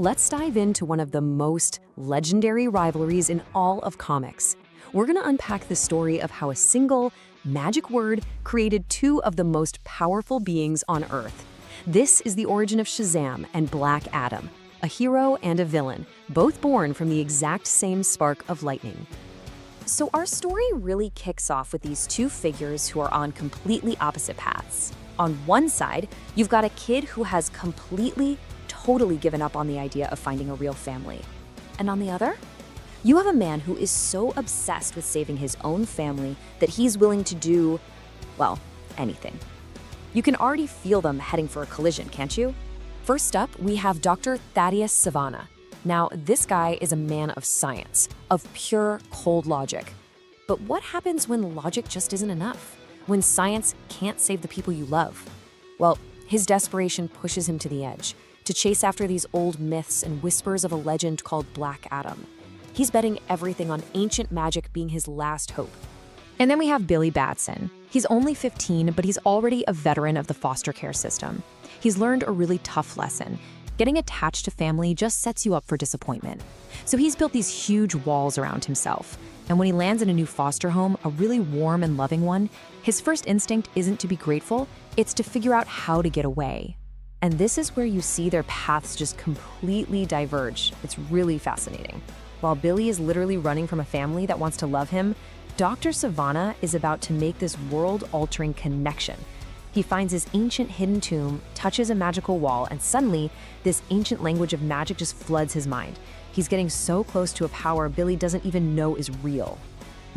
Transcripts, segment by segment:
Let's dive into one of the most legendary rivalries in all of comics. We're going to unpack the story of how a single magic word created two of the most powerful beings on Earth. This is the origin of Shazam and Black Adam, a hero and a villain, both born from the exact same spark of lightning. So our story really kicks off with these two figures who are on completely opposite paths. On one side, you've got a kid who has totally given up on the idea of finding a real family. And on the other, you have a man who is so obsessed with saving his own family that he's willing to do, well, anything. You can already feel them heading for a collision, can't you? First up, we have Dr. Thaddeus Savannah. Now, this guy is a man of science, of pure cold logic. But what happens when logic just isn't enough? When science can't save the people you love? Well, his desperation pushes him to the edge, to chase after these old myths and whispers of a legend called Black Adam. He's betting everything on ancient magic being his last hope. And then we have Billy Batson. He's only 15, but he's already a veteran of the foster care system. He's learned a really tough lesson. Getting attached to family just sets you up for disappointment. So he's built these huge walls around himself. And when he lands in a new foster home, a really warm and loving one, his first instinct isn't to be grateful, it's to figure out how to get away. And this is where you see their paths just completely diverge. It's really fascinating. While Billy is literally running from a family that wants to love him, Dr. Savannah is about to make this world-altering connection. He finds his ancient hidden tomb, touches a magical wall, and suddenly, this ancient language of magic just floods his mind. He's getting so close to a power Billy doesn't even know is real.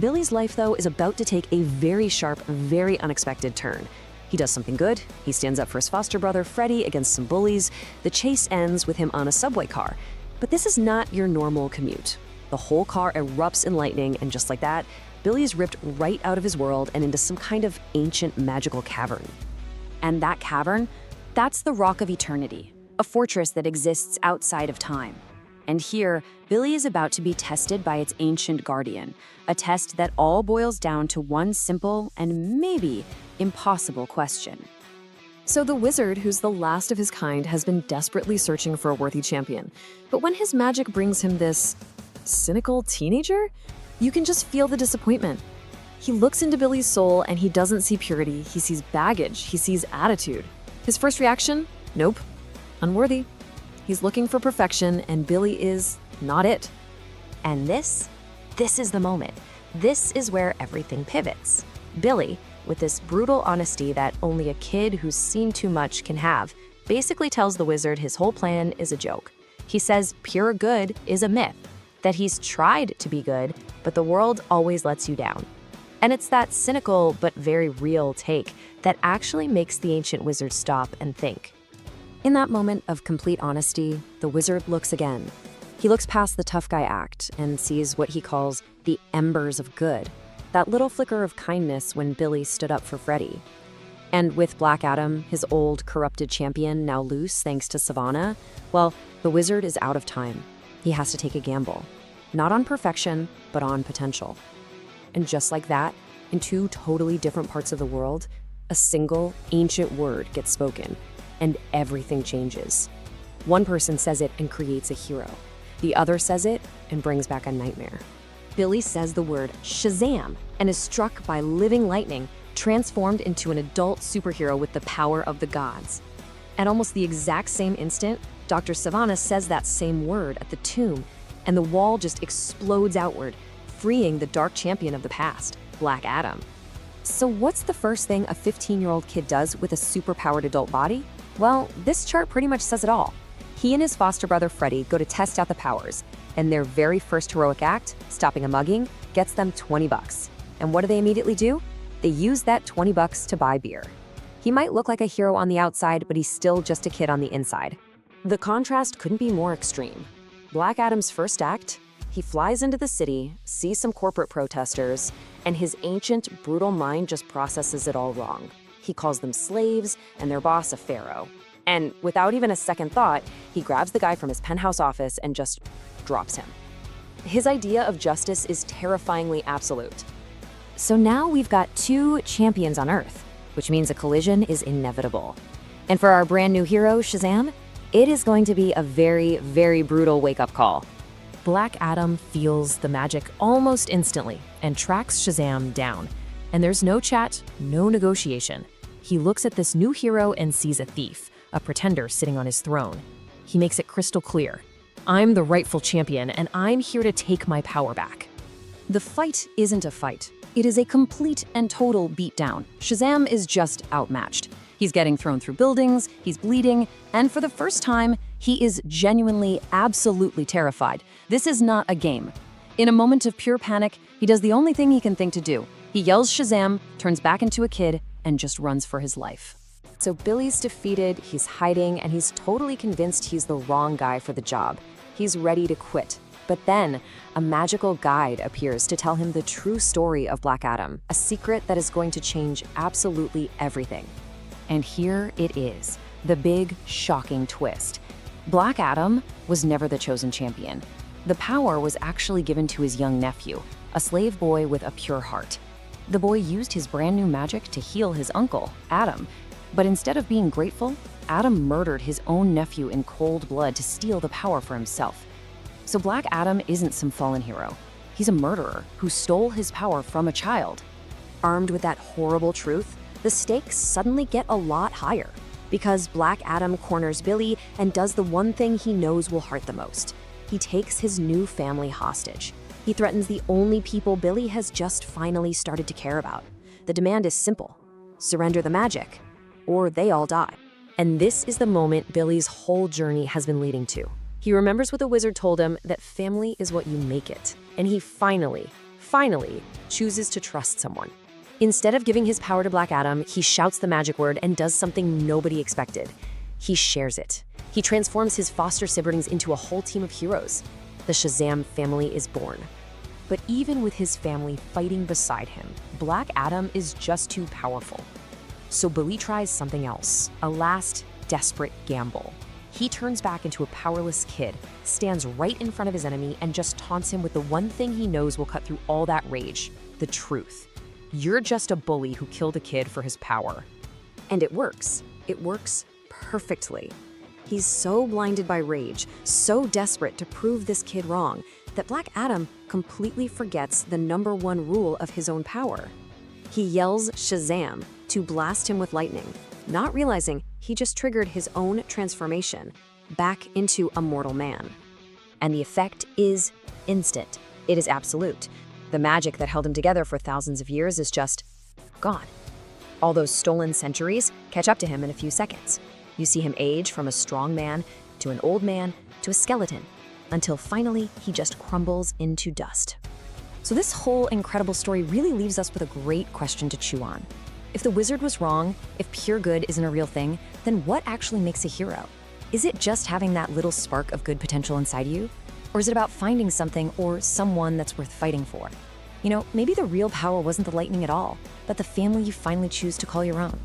Billy's life, though, is about to take a very sharp, very unexpected turn. He does something good. He stands up for his foster brother, Freddie, against some bullies. The chase ends with him on a subway car. But this is not your normal commute. The whole car erupts in lightning, and just like that, Billy is ripped right out of his world and into some kind of ancient magical cavern. And that cavern, that's the Rock of Eternity, a fortress that exists outside of time. And here, Billy is about to be tested by its ancient guardian, a test that all boils down to one simple and maybe impossible question. So the wizard, who's the last of his kind, has been desperately searching for a worthy champion. But when his magic brings him this cynical teenager, you can just feel the disappointment. He looks into Billy's soul and he doesn't see purity, he sees baggage, he sees attitude. His first reaction? Nope. Unworthy. He's looking for perfection and Billy is not it. And this is the moment. This is where everything pivots. Billy, with this brutal honesty that only a kid who's seen too much can have, basically tells the wizard his whole plan is a joke. He says pure good is a myth, that he's tried to be good, but the world always lets you down. And it's that cynical but very real take that actually makes the ancient wizard stop and think. In that moment of complete honesty, the wizard looks again. He looks past the tough guy act and sees what he calls the embers of good, that little flicker of kindness when Billy stood up for Freddie. And with Black Adam, his old, corrupted champion, now loose thanks to Savannah, well, the wizard is out of time. He has to take a gamble. Not on perfection, but on potential. And just like that, in two totally different parts of the world, a single, ancient word gets spoken, and everything changes. One person says it and creates a hero. The other says it and brings back a nightmare. Billy says the word Shazam and is struck by living lightning, transformed into an adult superhero with the power of the gods. At almost the exact same instant, Dr. Savannah says that same word at the tomb, and the wall just explodes outward, freeing the dark champion of the past, Black Adam. So what's the first thing a 15-year-old kid does with a superpowered adult body? Well, this chart pretty much says it all. He and his foster brother Freddie go to test out the powers, and their very first heroic act, stopping a mugging, gets them $20. And what do they immediately do? They use that $20 to buy beer. He might look like a hero on the outside, but he's still just a kid on the inside. The contrast couldn't be more extreme. Black Adam's first act, he flies into the city, sees some corporate protesters, and his ancient, brutal mind just processes it all wrong. He calls them slaves and their boss a pharaoh. And without even a second thought, he grabs the guy from his penthouse office and just drops him. His idea of justice is terrifyingly absolute. So now we've got two champions on Earth, which means a collision is inevitable. And for our brand new hero, Shazam, It is going to be a very, very brutal wake-up call. Black Adam feels the magic almost instantly and tracks Shazam down. And there's no chat, no negotiation. He looks at this new hero and sees a thief, a pretender sitting on his throne. He makes it crystal clear. I'm the rightful champion, and I'm here to take my power back. The fight isn't a fight. It is a complete and total beatdown. Shazam is just outmatched. He's getting thrown through buildings, he's bleeding, and for the first time, he is genuinely, absolutely terrified. This is not a game. In a moment of pure panic, he does the only thing he can think to do. He yells Shazam, turns back into a kid, and just runs for his life. So Billy's defeated, he's hiding, and he's totally convinced he's the wrong guy for the job. He's ready to quit. But then, a magical guide appears to tell him the true story of Black Adam, a secret that is going to change absolutely everything. And here it is, the big, shocking twist. Black Adam was never the chosen champion. The power was actually given to his young nephew, a slave boy with a pure heart. The boy used his brand new magic to heal his uncle, Adam. But instead of being grateful, Adam murdered his own nephew in cold blood to steal the power for himself. So Black Adam isn't some fallen hero. He's a murderer who stole his power from a child. Armed with that horrible truth, the stakes suddenly get a lot higher, because Black Adam corners Billy and does the one thing he knows will hurt the most. He takes his new family hostage. He threatens the only people Billy has just finally started to care about. The demand is simple: surrender the magic, or they all die. And this is the moment Billy's whole journey has been leading to. He remembers what the wizard told him, that family is what you make it. And he finally chooses to trust someone. Instead of giving his power to Black Adam, he shouts the magic word and does something nobody expected. He shares it. He transforms his foster siblings into a whole team of heroes. The Shazam family is born. But even with his family fighting beside him, Black Adam is just too powerful. So Billy tries something else, a last desperate gamble. He turns back into a powerless kid, stands right in front of his enemy, and just taunts him with the one thing he knows will cut through all that rage: the truth. You're just a bully who killed a kid for his power. And it works. It works perfectly. He's so blinded by rage, so desperate to prove this kid wrong, that Black Adam completely forgets the #1 rule of his own power. He yells Shazam to blast him with lightning, not realizing he just triggered his own transformation back into a mortal man. And the effect is instant. It is absolute. The magic that held him together for thousands of years is just gone. All those stolen centuries catch up to him in a few seconds. You see him age from a strong man to an old man to a skeleton, until finally he just crumbles into dust. So this whole incredible story really leaves us with a great question to chew on. If the wizard was wrong, if pure good isn't a real thing, then what actually makes a hero? Is it just having that little spark of good potential inside you? Or is it about finding something or someone that's worth fighting for? You know, maybe the real power wasn't the lightning at all, but the family you finally choose to call your own.